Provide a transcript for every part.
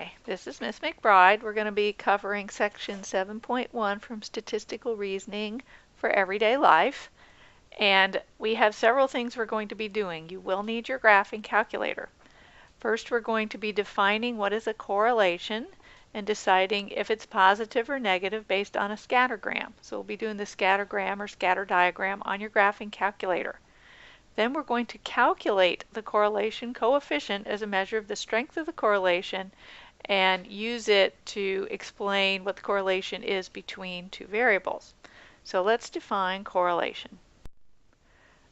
Hi, this is Miss McBride. We're going to be covering section 7.1 from Statistical Reasoning for Everyday Life. And we have several things we're going to be doing. You will need your graphing calculator. First, we're going to be defining what is a correlation and deciding if it's positive or negative based on a scattergram. So we'll be doing the scattergram or scatter diagram on your graphing calculator. Then we're going to calculate the correlation coefficient as a measure of the strength of the correlation and use it to explain what the correlation is between two variables. So let's define correlation.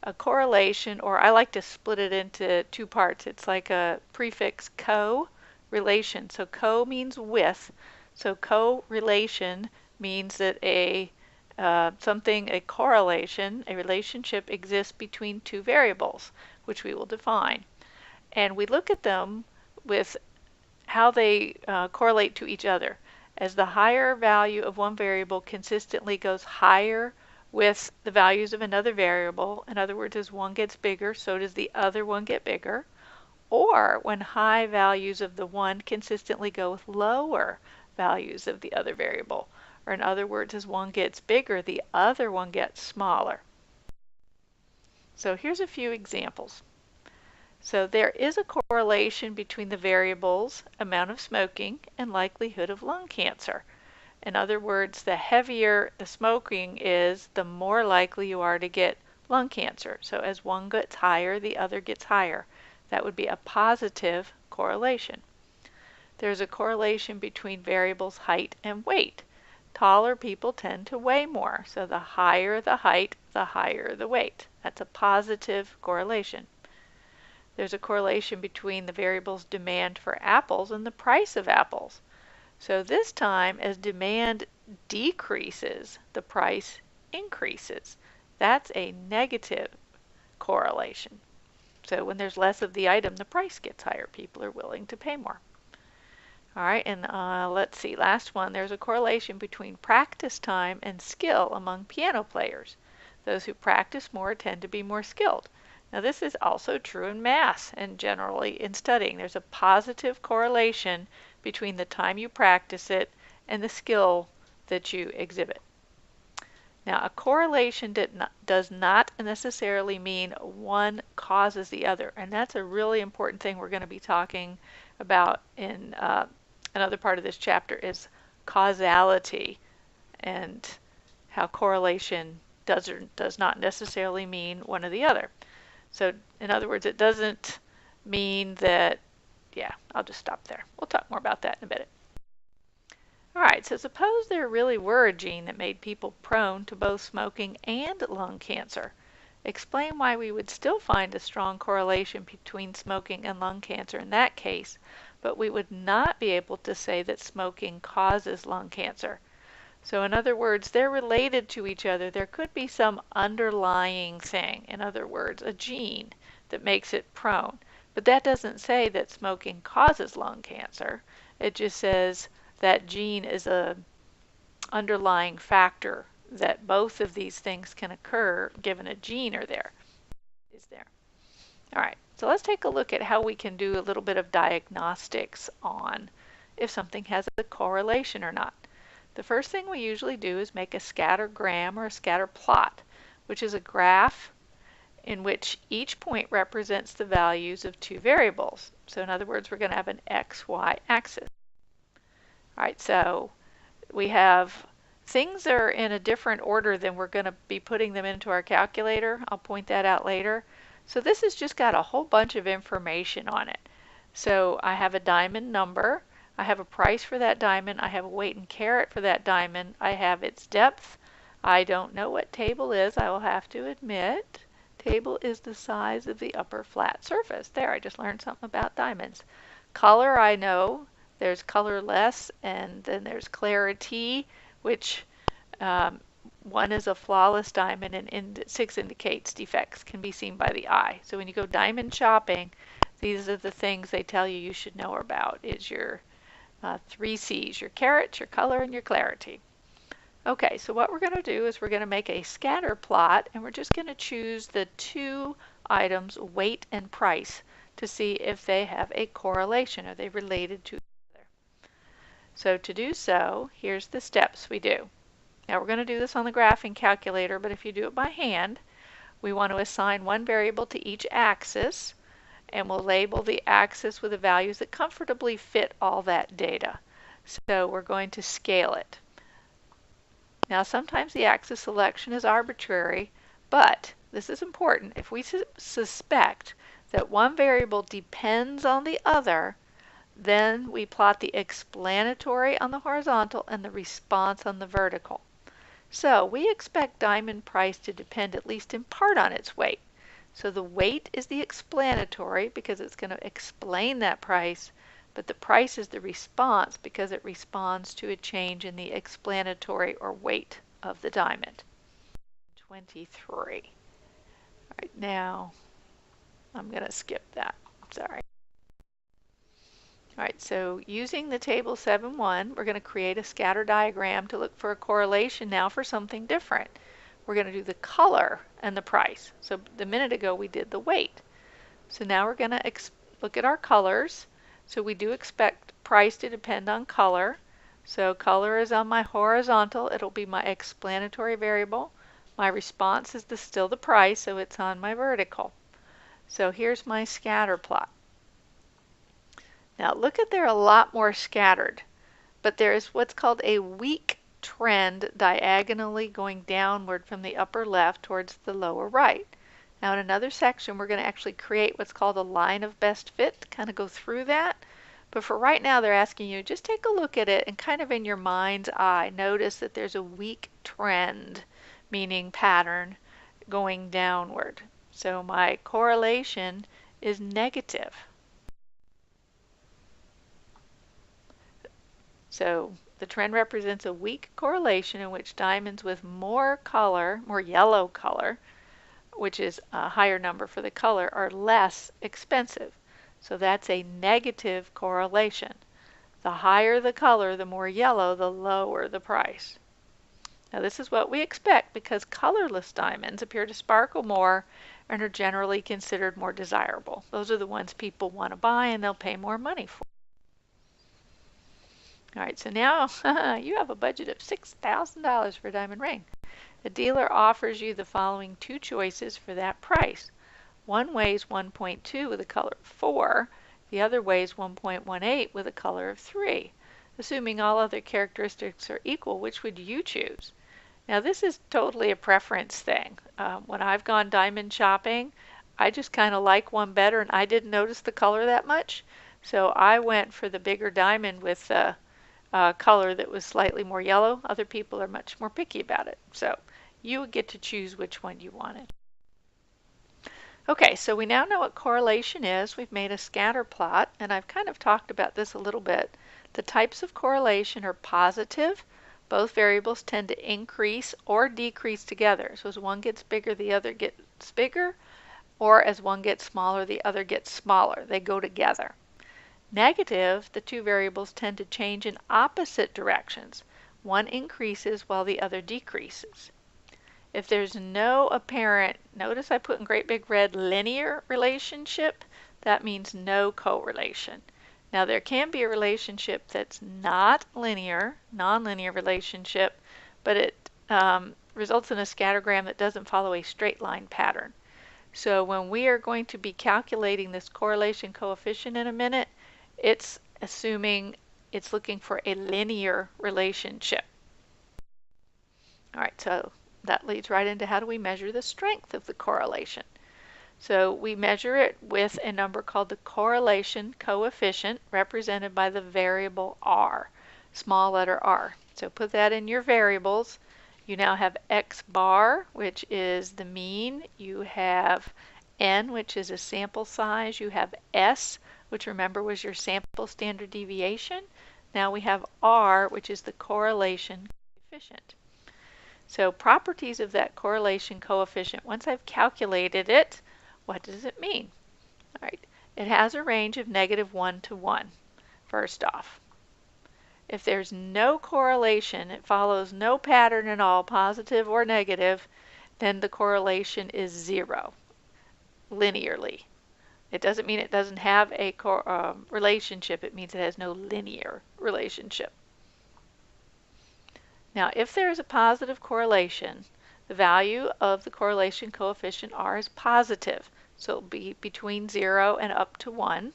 A correlation, or I like to split it into two parts. It's like a prefix co-relation. So co means with. So correlation means that a correlation, a relationship exists between two variables, which we will define. And we look at them with how they correlate to each other. As the higher value of one variable consistently goes higher with the values of another variable, in other words, as one gets bigger, so does the other one get bigger. Or when high values of the one consistently go with lower values of the other variable. Or in other words, as one gets bigger, the other one gets smaller. So here's a few examples. So there is a correlation between the variables amount of smoking and likelihood of lung cancer. In other words, the heavier the smoking is, the more likely you are to get lung cancer. So as one gets higher, the other gets higher. That would be a positive correlation. There's a correlation between variables height and weight. Taller people tend to weigh more, so the higher the height, the higher the weight. That's a positive correlation. There's a correlation between the variable's demand for apples and the price of apples. So this time, as demand decreases, the price increases. That's a negative correlation. So when there's less of the item, the price gets higher. People are willing to pay more. All right, and let's see, last one. There's a correlation between practice time and skill among piano players. Those who practice more tend to be more skilled. Now this is also true in math and generally in studying. There's a positive correlation between the time you practice it and the skill that you exhibit. Now a correlation does not necessarily mean one causes the other, and that's a really important thing we're going to be talking about in another part of this chapter is causality and how correlation does or does not necessarily mean one or the other. So in other words, it doesn't mean that, yeah, I'll just stop there. We'll talk more about that in a minute. All right, so suppose there really were a gene that made people prone to both smoking and lung cancer. Explain why we would still find a strong correlation between smoking and lung cancer in that case, but we would not be able to say that smoking causes lung cancer. So in other words, they're related to each other. There could be some underlying thing, in other words, a gene that makes it prone. But that doesn't say that smoking causes lung cancer. It just says that gene is an underlying factor that both of these things can occur given a gene is there. All right, so let's take a look at how we can do a little bit of diagnostics on if something has a correlation or not. The first thing we usually do is make a scattergram or a scatter plot, which is a graph in which each point represents the values of two variables. So in other words, we're going to have an x, y axis. All right, so we have things that are in a different order than we're going to be putting them into our calculator. I'll point that out later. So this has just got a whole bunch of information on it. So I have a diamond number. I have a price for that diamond. I have a weight in carat for that diamond. I have its depth. I don't know what table is, I will have to admit. Table is the size of the upper flat surface. There, I just learned something about diamonds. Color, I know. There's colorless, and then there's clarity, which one is a flawless diamond, and 6 indicates defects can be seen by the eye. So when you go diamond shopping, these are the things they tell you should know about, is your 3 C's, your carats, your color, and your clarity. Okay, so what we're going to do is we're going to make a scatter plot, and we're just going to choose the two items, weight and price, to see if they have a correlation. Are they related to each other? So to do so, here's the steps we do. Now we're going to do this on the graphing calculator, but if you do it by hand, we want to assign one variable to each axis, and we'll label the axis with the values that comfortably fit all that data. So we're going to scale it. Now sometimes the axis selection is arbitrary, but this is important. If we suspect that one variable depends on the other, then we plot the explanatory on the horizontal and the response on the vertical. So we expect diamond price to depend at least in part on its weight. So the weight is the explanatory because it's going to explain that price, but the price is the response because it responds to a change in the explanatory or weight of the diamond. 23. All right, now I'm going to skip that. Sorry. All right, so using the table 7.1, we're going to create a scatter diagram to look for a correlation now for something different. We're going to do the color and the price. So the minute ago we did the weight. So now we're going to look at our colors. So we do expect price to depend on color. So color is on my horizontal. It'll be my explanatory variable. My response is still the price, so it's on my vertical. So here's my scatter plot. Now look at they're a lot more scattered, but there is what's called a weak trend diagonally going downward from the upper left towards the lower right. Now in another section we're going to actually create what's called a line of best fit to kind of go through that. But for right now they're asking you just take a look at it and kind of in your mind's eye notice that there's a weak trend, meaning pattern, going downward. So my correlation is negative. So the trend represents a weak correlation in which diamonds with more color, more yellow color, which is a higher number for the color, are less expensive. So that's a negative correlation. The higher the color, the more yellow, the lower the price. Now this is what we expect because colorless diamonds appear to sparkle more and are generally considered more desirable. Those are the ones people want to buy and they'll pay more money for. All right, so now you have a budget of $6,000 for a diamond ring. The dealer offers you the following two choices for that price. One weighs 1.2 with a color of 4. The other weighs 1.18 with a color of 3. Assuming all other characteristics are equal, which would you choose? Now this is totally a preference thing. When I've gone diamond shopping, I just kind of like one better and I didn't notice the color that much. So I went for the bigger diamond with color that was slightly more yellow. Other people are much more picky about it. So you would get to choose which one you wanted. Okay, so we now know what correlation is. We've made a scatter plot, and I've kind of talked about this a little bit. The types of correlation are positive. Both variables tend to increase or decrease together. So as one gets bigger, the other gets bigger, or as one gets smaller, the other gets smaller. They go together. Negative, the two variables tend to change in opposite directions. One increases while the other decreases. If there's no apparent, notice I put in great big red linear relationship, that means no correlation. Now there can be a relationship that's not linear, nonlinear relationship, but it results in a scattergram that doesn't follow a straight line pattern. So when we are going to be calculating this correlation coefficient in a minute, it's assuming it's looking for a linear relationship. All right, so that leads right into how do we measure the strength of the correlation. So we measure it with a number called the correlation coefficient represented by the variable r, small letter r. So put that in your variables. You now have x bar, which is the mean. You have n, which is a sample size. You have s, which remember was your sample standard deviation. Now we have r, which is the correlation coefficient. So properties of that correlation coefficient, once I've calculated it, what does it mean? All right, it has a range of -1 to 1, first off. If there's no correlation, it follows no pattern at all, positive or negative, then the correlation is 0, linearly. It doesn't mean it doesn't have a relationship, it means it has no linear relationship. Now, if there is a positive correlation, the value of the correlation coefficient R is positive, so it will be between 0 and up to 1.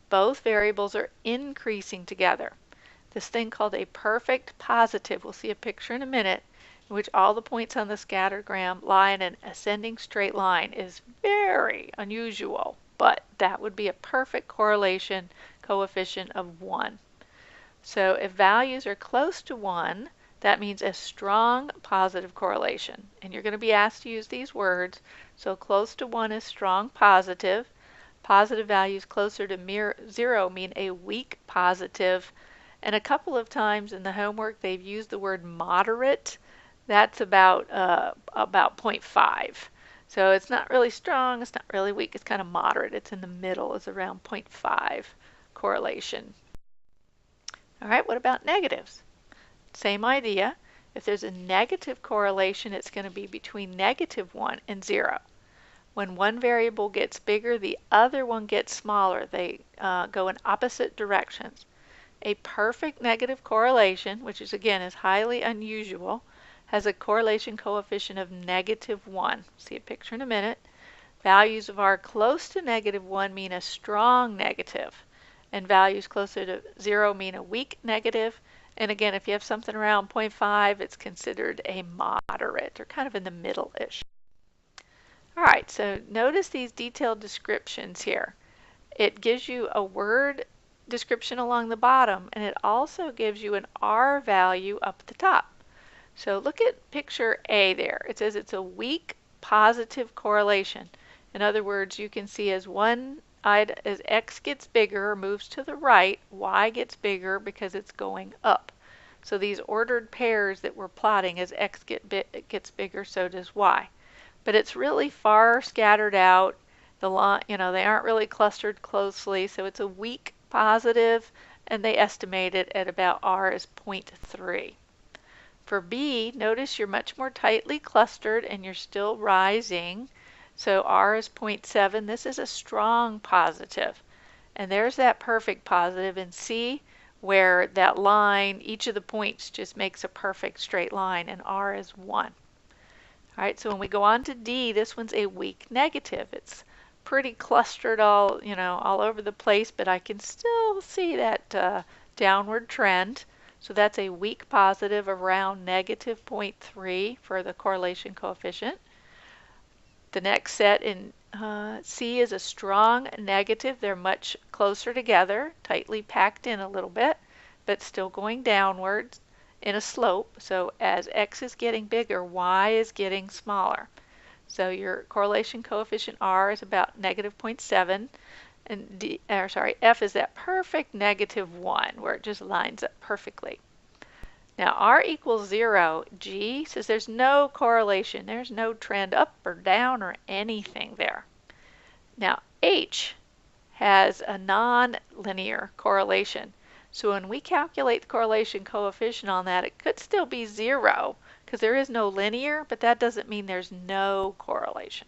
Both variables are increasing together. This thing called a perfect positive, we'll see a picture in a minute, in which all the points on the scattergram lie in an ascending straight line, is very unusual, but that would be a perfect correlation coefficient of 1. So if values are close to 1, that means a strong positive correlation. And you're going to be asked to use these words. So close to 1 is strong positive. Positive values closer to 0 mean a weak positive. And a couple of times in the homework they've used the word moderate. That's about 0.5. So it's not really strong, it's not really weak, it's kind of moderate. It's in the middle, it's around 0.5 correlation. All right, what about negatives? Same idea. If there's a negative correlation, it's going to be between -1 and 0. When one variable gets bigger, the other one gets smaller. They go in opposite directions. A perfect negative correlation, which is again is highly unusual, has a correlation coefficient of -1. See a picture in a minute. Values of R close to -1 mean a strong negative, and values closer to 0 mean a weak negative. And again, if you have something around 0.5, it's considered a moderate, or kind of in the middle-ish. All right, so notice these detailed descriptions here. It gives you a word description along the bottom, and it also gives you an R value up at the top. So look at picture A there. It says it's a weak positive correlation. In other words, you can see as X gets bigger or moves to the right, Y gets bigger because it's going up. So these ordered pairs that we're plotting, as X gets bigger, so does Y. But it's really far scattered out. They aren't really clustered closely, so it's a weak positive, and they estimate it at about R is 0.3. For B, notice you're much more tightly clustered and you're still rising. So R is 0.7. This is a strong positive. And there's that perfect positive in C, where that line, each of the points just makes a perfect straight line, and R is 1. All right, so when we go on to D, this one's a weak negative. It's pretty clustered all over the place, but I can still see that downward trend. So that's a weak positive around -0.3 for the correlation coefficient. The next set in C is a strong negative. They're much closer together, tightly packed in a little bit, but still going downwards in a slope. So as X is getting bigger, Y is getting smaller. So your correlation coefficient R is about -0.7, and F is that perfect -1 where it just lines up perfectly. Now R equals 0, G says there's no correlation, there's no trend up or down or anything there. Now H has a non-linear correlation. So when we calculate the correlation coefficient on that, it could still be 0 because there is no linear, but that doesn't mean there's no correlation.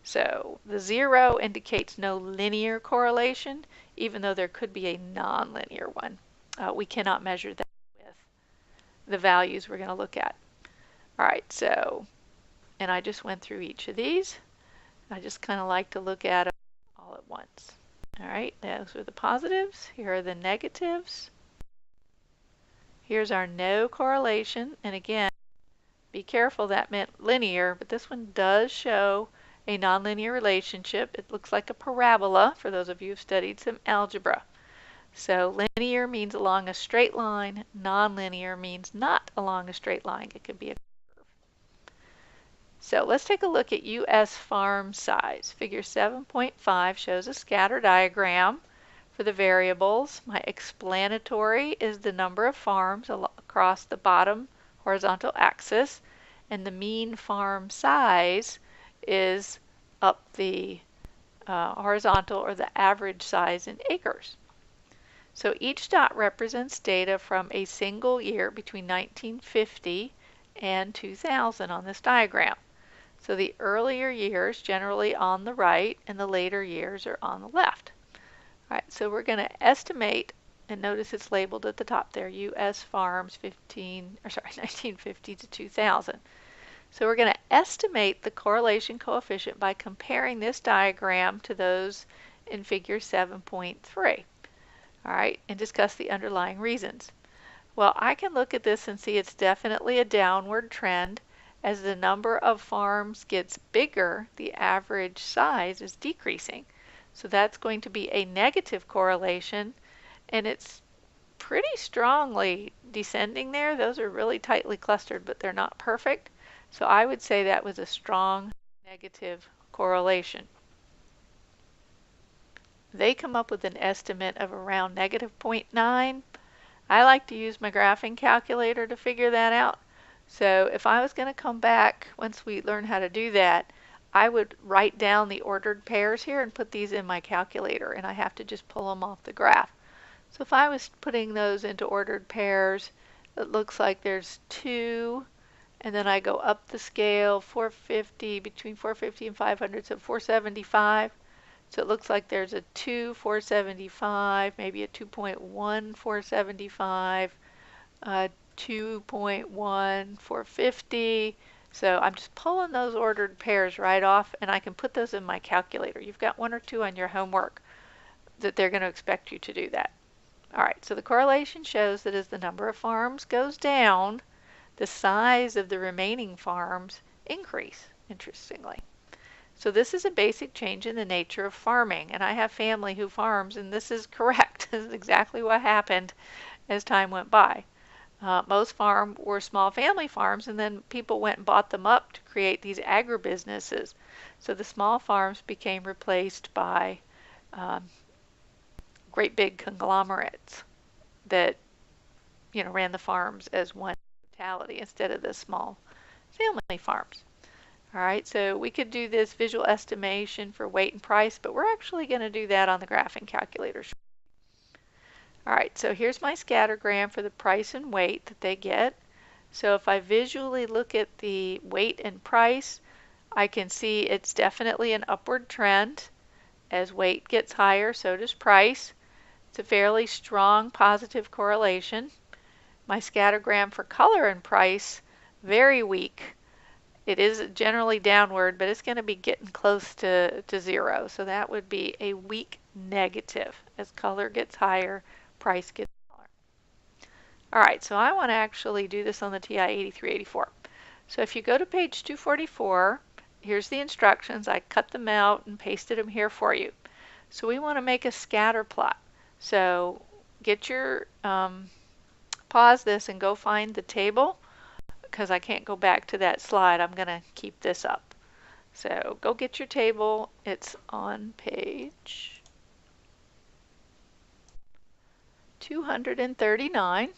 So the 0 indicates no linear correlation, even though there could be a non-linear one. We cannot measure that with the values we're going to look at. All right, so, and I just went through each of these. I just kind of like to look at them all at once. All right, those are the positives. Here are the negatives. Here's our no correlation. And again, be careful, that meant linear, but this one does show a nonlinear relationship. It looks like a parabola for those of you who've studied some algebra. So linear means along a straight line. Nonlinear means not along a straight line. It could be a curve. So let's take a look at U.S. farm size. Figure 7.5 shows a scatter diagram for the variables. My explanatory is the number of farms across the bottom horizontal axis, and the mean farm size is up the horizontal, or the average size in acres. So each dot represents data from a single year between 1950 and 2000 on this diagram. So the earlier years generally on the right, and the later years are on the left. All right, so we're going to estimate And notice it's labeled at the top there, U.S. Farms 1950 to 2000. So we're going to estimate the correlation coefficient by comparing this diagram to those in figure 7.3. All right, and discuss the underlying reasons. Well, I can look at this and see it's definitely a downward trend. As the number of farms gets bigger, the average size is decreasing. So that's going to be a negative correlation, and it's pretty strongly descending there. Those are really tightly clustered, but they're not perfect. So I would say that was a strong negative correlation. They come up with an estimate of around -0.9. I like to use my graphing calculator to figure that out. So if I was going to come back, once we learn how to do that, I would write down the ordered pairs here and put these in my calculator, and I have to just pull them off the graph. So if I was putting those into ordered pairs, it looks like there's 2, and then I go up the scale, 450, between 450 and 500, so 475. So it looks like there's a 2, 475, maybe a 2.1, 475, 2.1, 450. So I'm just pulling those ordered pairs right off, and I can put those in my calculator. You've got 1 or 2 on your homework that they're going to expect you to do that. All right, so the correlation shows that as the number of farms goes down, the size of the remaining farms increase, interestingly. So this is a basic change in the nature of farming, and I have family who farms, and this is correct. This is exactly what happened as time went by. Most farms were small family farms, and then people went and bought them up to create these agribusinesses. So the small farms became replaced by great big conglomerates that ran the farms as one totality instead of the small family farms. All right, so we could do this visual estimation for weight and price, but we're actually going to do that on the graphing calculator. All right, so here's my scattergram for the price and weight that they get. So if I visually look at the weight and price, I can see it's definitely an upward trend. As weight gets higher, so does price. It's a fairly strong positive correlation. My scattergram for color and price, very weak. It is generally downward, but it's going to be getting close to 0. So that would be a weak negative. As color gets higher, price gets smaller. All right, so I want to actually do this on the TI 8384. So if you go to page 244, here's the instructions. I cut them out and pasted them here for you. So we want to make a scatter plot. So get your, pause this and go find the table, because I can't go back to that slide. I'm going to keep this up. So go get your table. It's on page 239.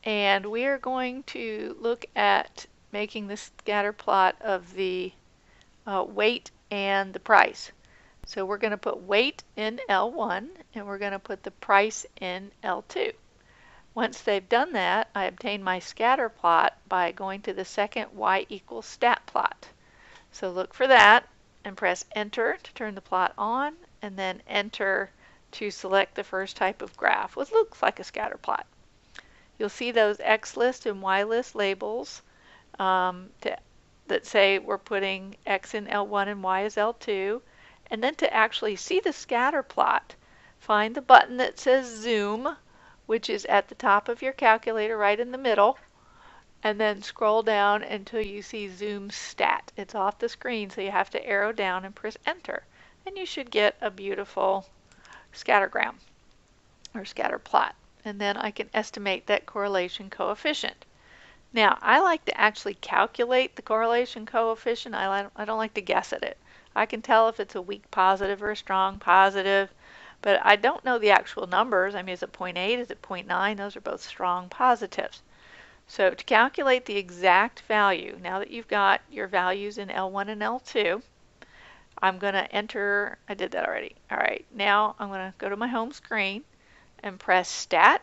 And we are going to look at making the scatter plot of the weight and the price. So we're going to put weight in L1 and we're going to put the price in L2. Once they've done that, I obtain my scatter plot by going to the second y equals stat plot. So look for that and press enter to turn the plot on, and then enter to select the first type of graph, which looks like a scatter plot. You'll see those X list and Y list labels that say we're putting X in L1 and Y is L2. And then to actually see the scatter plot, find the button that says zoom, which is at the top of your calculator right in the middle, and then scroll down until you see zoom stat. It's off the screen, so you have to arrow down and press enter. And you should get a beautiful scattergram or scatter plot. And then I can estimate that correlation coefficient. Now, I like to actually calculate the correlation coefficient. I don't like to guess at it. I can tell if it's a weak positive or a strong positive, but I don't know the actual numbers. I mean, is it 0.8? Is it 0.9? Those are both strong positives. So to calculate the exact value, now that you've got your values in L1 and L2, I'm going to enter, I did that already. All right, now I'm going to go to my home screen and press stat,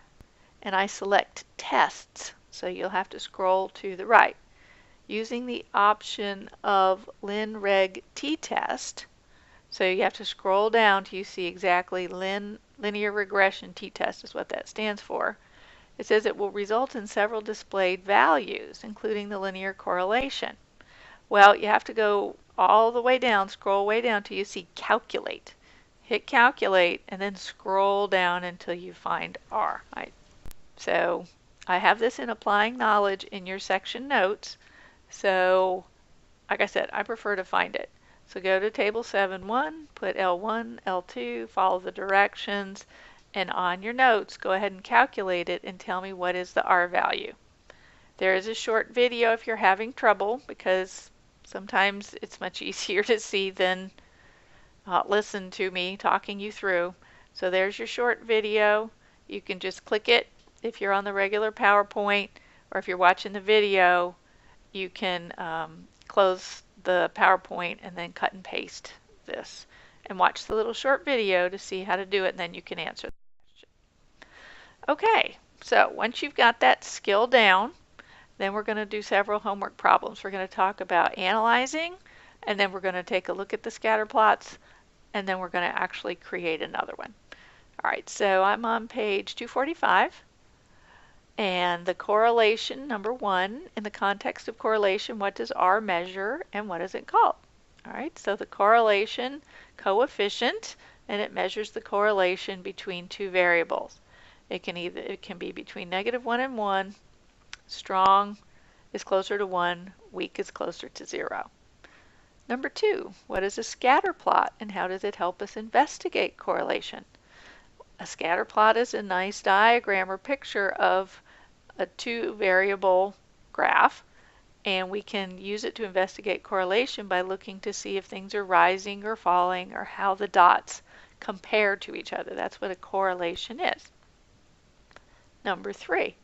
and I select tests. So you'll have to scroll to the right. Using the option of linreg t-test, so you have to scroll down till you see exactly linreg Linear regression t-test is what that stands for. It says it will result in several displayed values, including the linear correlation. Well, you have to go all the way down, scroll way down till you see calculate. Hit calculate and then scroll down until you find R. So I have this in applying knowledge in your section notes. So like I said, I prefer to find it. So go to table 7.1, put L1, L2, follow the directions, and on your notes, go ahead and calculate it and tell me what is the R value. There is a short video if you're having trouble, because sometimes it's much easier to see than listen to me talking you through. So there's your short video. You can just click it if you're on the regular PowerPoint, or if you're watching the video, you can close the PowerPoint and then cut and paste this and watch the little short video to see how to do it, and then you can answer the question. Okay, so once you've got that skill down, then we're going to do several homework problems. We're going to talk about analyzing, and then we're going to take a look at the scatter plots, and then we're going to actually create another one. All right, so I'm on page 245. And the correlation, number 1, in the context of correlation, what does R measure and what is it called? All right, so the correlation coefficient, and it measures the correlation between two variables. It can be between -1 and 1, strong is closer to 1, weak is closer to 0. Number 2, what is a scatter plot and how does it help us investigate correlation? A scatter plot is a nice diagram or picture of a two-variable graph, and we can use it to investigate correlation by looking to see if things are rising or falling or how the dots compare to each other. That's what a correlation is. Number 3,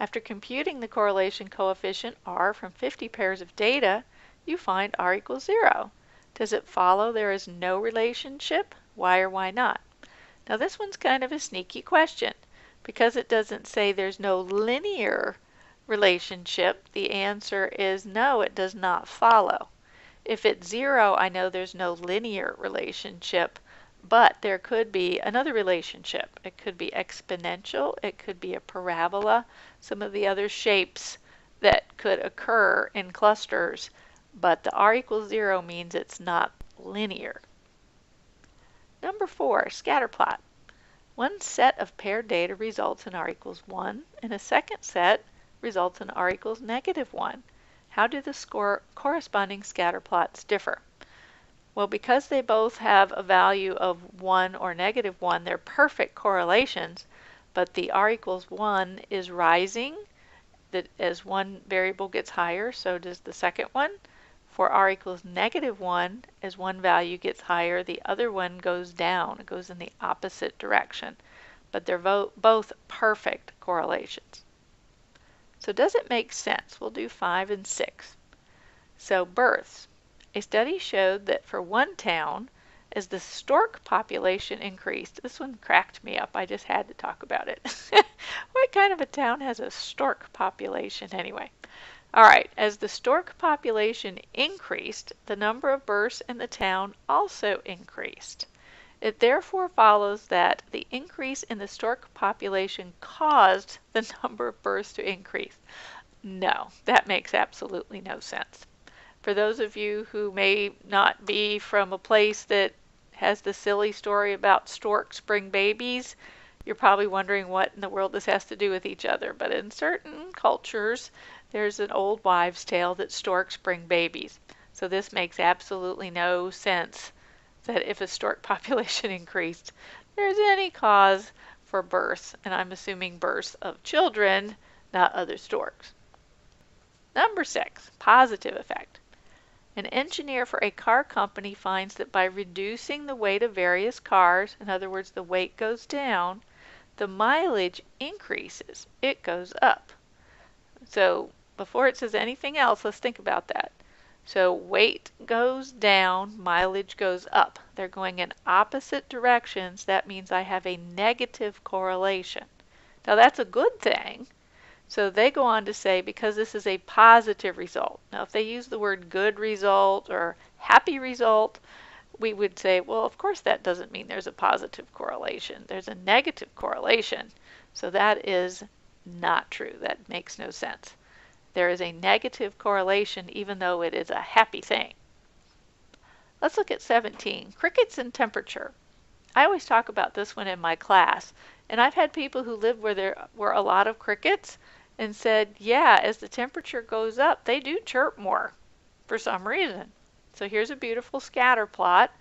after computing the correlation coefficient R from 50 pairs of data, you find R equals 0. Does it follow there is no relationship? Why or why not? Now this one's kind of a sneaky question. Because it doesn't say there's no linear relationship, the answer is no, it does not follow. If it's 0, I know there's no linear relationship, but there could be another relationship. It could be exponential, it could be a parabola, some of the other shapes that could occur in clusters, but the R equals 0 means it's not linear. Number 4, scatter plot. One set of paired data results in R equals 1, and a second set results in R equals -1. How do the corresponding scatter plots differ? Well, because they both have a value of 1 or -1, they're perfect correlations, but the R equals 1 is rising. That as one variable gets higher, so does the second one. For R equals -1, as one value gets higher, the other one goes down. It goes in the opposite direction. But they're both perfect correlations. So does it make sense? We'll do 5 and 6. So births. A study showed that for one town, as the stork population increased, this one cracked me up. I just had to talk about it. What kind of a town has a stork population anyway? All right, as the stork population increased, the number of births in the town also increased. It therefore follows that the increase in the stork population caused the number of births to increase. No, that makes absolutely no sense. For those of you who may not be from a place that has the silly story about storks bring babies, you're probably wondering what in the world this has to do with each other. But in certain cultures, there's an old wives' tale that storks bring babies. So this makes absolutely no sense that if a stork population increased, there's any cause for births, and I'm assuming births of children, not other storks. Number 6, positive effect. An engineer for a car company finds that by reducing the weight of various cars, in other words, the weight goes down, the mileage increases. It goes up. So before it says anything else, let's think about that. So weight goes down, mileage goes up. They're going in opposite directions. That means I have a negative correlation. Now that's a good thing. So they go on to say because this is a positive result. Now if they use the word good result or happy result, we would say, well, of course that doesn't mean there's a positive correlation. There's a negative correlation. So that is not true. That makes no sense. There is a negative correlation even though it is a happy thing. Let's look at 17, crickets and temperature. I always talk about this one in my class, and I've had people who lived where there were a lot of crickets and said, yeah, as the temperature goes up, they do chirp more for some reason. So here's a beautiful scatter plot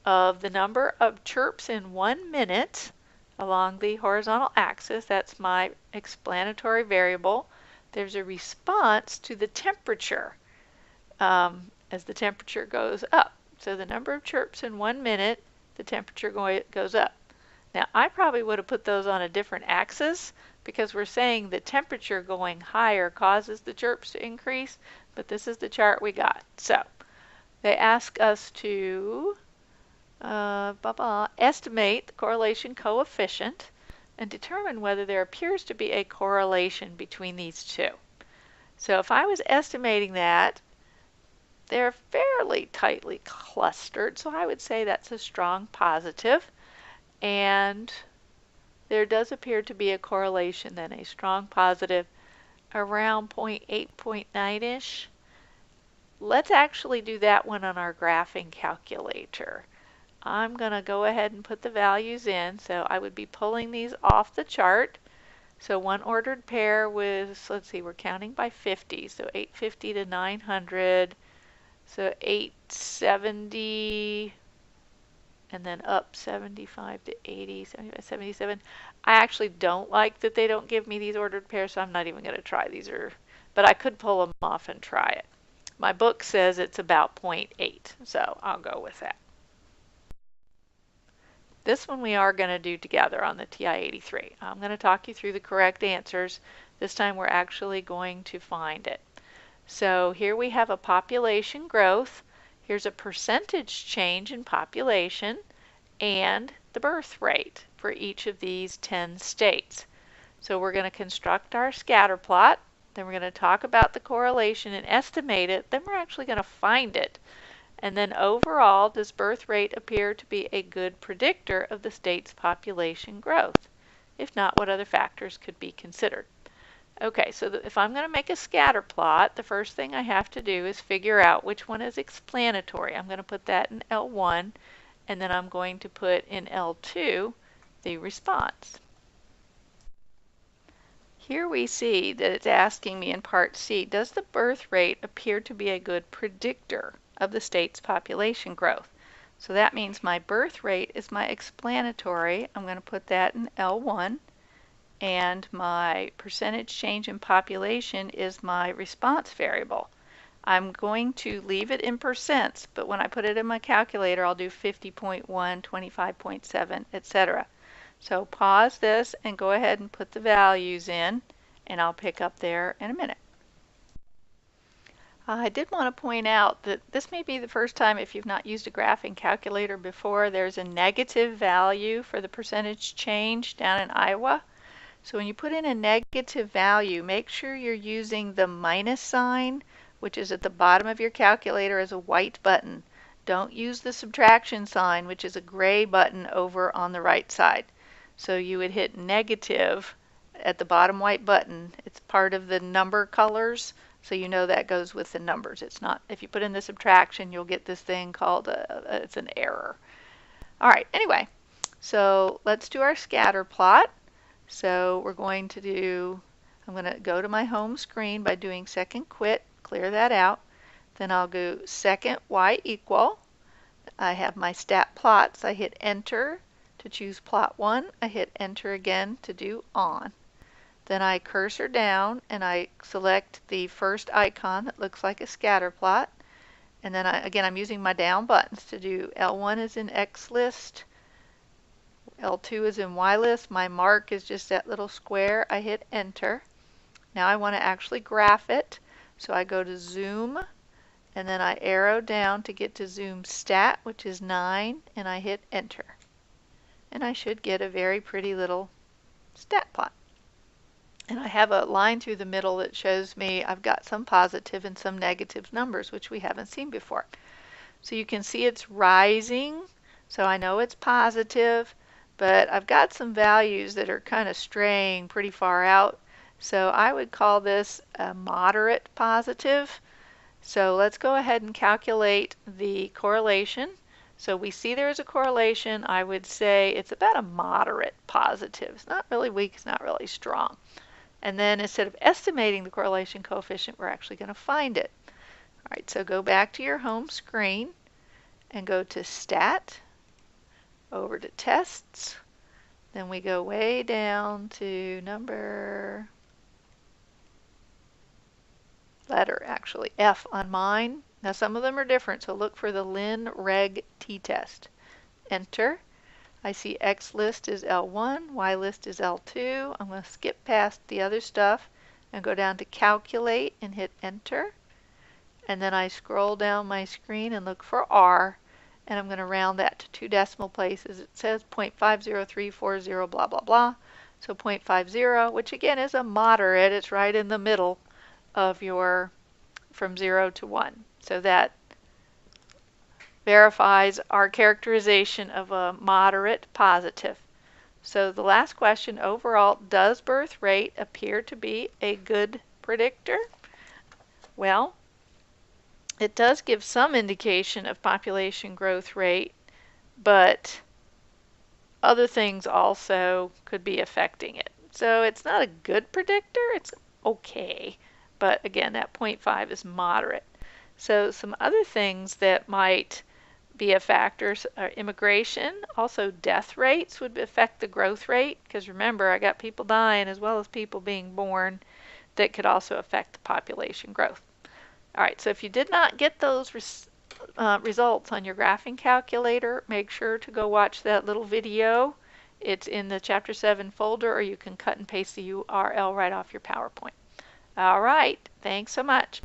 of the number of chirps in 1 minute along the horizontal axis. That's my explanatory variable. There's a response to the temperature as the temperature goes up. So the number of chirps in 1 minute, the temperature goes up. Now I probably would have put those on a different axis because we're saying the temperature going higher causes the chirps to increase, but this is the chart we got. So they ask us to estimate the correlation coefficient and determine whether there appears to be a correlation between these two. So if I was estimating that, they're fairly tightly clustered, so I would say that's a strong positive, and there does appear to be a correlation then, a strong positive around 0.8, 0.9-ish. Let's actually do that one on our graphing calculator. I'm going to go ahead and put the values in, so I would be pulling these off the chart. So one ordered pair was, let's see, we're counting by 50, so 850 to 900. So 870, and then up 75 to 80, 75, 77. I actually don't like that they don't give me these ordered pairs, so I'm not even going to try these. But I could pull them off and try it. My book says it's about 0.8, so I'll go with that. This one we are going to do together on the TI-83. I'm going to talk you through the correct answers. This time we're actually going to find it. So here we have a population growth. Here's a percentage change in population and the birth rate for each of these 10 states. So we're going to construct our scatter plot. Then we're going to talk about the correlation and estimate it. Then we're actually going to find it. And then overall, does birth rate appear to be a good predictor of the state's population growth? If not, what other factors could be considered? Okay, so if I'm going to make a scatter plot, the first thing I have to do is figure out which one is explanatory. I'm going to put that in L1, and then I'm going to put in L2 the response. Here we see that it's asking me in part C, does the birth rate appear to be a good predictor of the state's population growth? So that means my birth rate is my explanatory. I'm going to put that in L1. And my percentage change in population is my response variable. I'm going to leave it in percents, but when I put it in my calculator, I'll do 50.1, 25.7, etc. So pause this and go ahead and put the values in, and I'll pick up there in a minute. I did want to point out that this may be the first time, if you've not used a graphing calculator before, there's a negative value for the percentage change down in Iowa. So when you put in a negative value, make sure you're using the minus sign, which is at the bottom of your calculator as a white button. Don't use the subtraction sign, which is a gray button over on the right side. So you would hit negative at the bottom white button. It's part of the number colors, so you know that goes with the numbers. It's not, if you put in the subtraction, you'll get this thing called, it's an error. All right, anyway, so let's do our scatter plot. So we're going to do, I'm going to go to my home screen by doing second quit, clear that out. Then I'll go second y equal. I have my stat plots. I hit enter to choose plot 1. I hit enter again to do on. Then I cursor down and I select the first icon that looks like a scatter plot. And then again, I'm using my down buttons to do L1 is in X list. L2 is in Y list. My mark is just that little square. I hit enter. Now I want to actually graph it. So I go to zoom and then I arrow down to get to zoom stat, which is 9, and I hit enter. And I should get a very pretty little stat plot. And I have a line through the middle that shows me I've got some positive and some negative numbers, which we haven't seen before. So you can see it's rising, so I know it's positive, but I've got some values that are kind of straying pretty far out. So I would call this a moderate positive. So let's go ahead and calculate the correlation. So we see there's a correlation. I would say it's about a moderate positive. It's not really weak, it's not really strong. And then instead of estimating the correlation coefficient, we're actually going to find it. All right, so go back to your home screen and go to Stat, over to Tests. Then we go way down to letter F on mine. Now some of them are different, so look for the Lin Reg t-test. Enter. I see X list is L1, Y list is L2. I'm going to skip past the other stuff and go down to Calculate and hit Enter. And then I scroll down my screen and look for R, and I'm going to round that to 2 decimal places. It says 0.50340 blah blah blah. So 0.50, which again is a moderate. It's right in the middle of your from 0 to 1. So that verifies our characterization of a moderate positive. So the last question, overall, does birth rate appear to be a good predictor? Well, it does give some indication of population growth rate, but other things also could be affecting it. So it's not a good predictor, it's okay. But again, that 0.5 is moderate. So some other things that might be a factor are immigration, also death rates would affect the growth rate, because remember, I got people dying as well as people being born that could also affect the population growth. All right, so if you did not get those results on your graphing calculator, make sure to go watch that little video. It's in the Chapter 7 folder, or you can cut and paste the URL right off your PowerPoint. All right, thanks so much.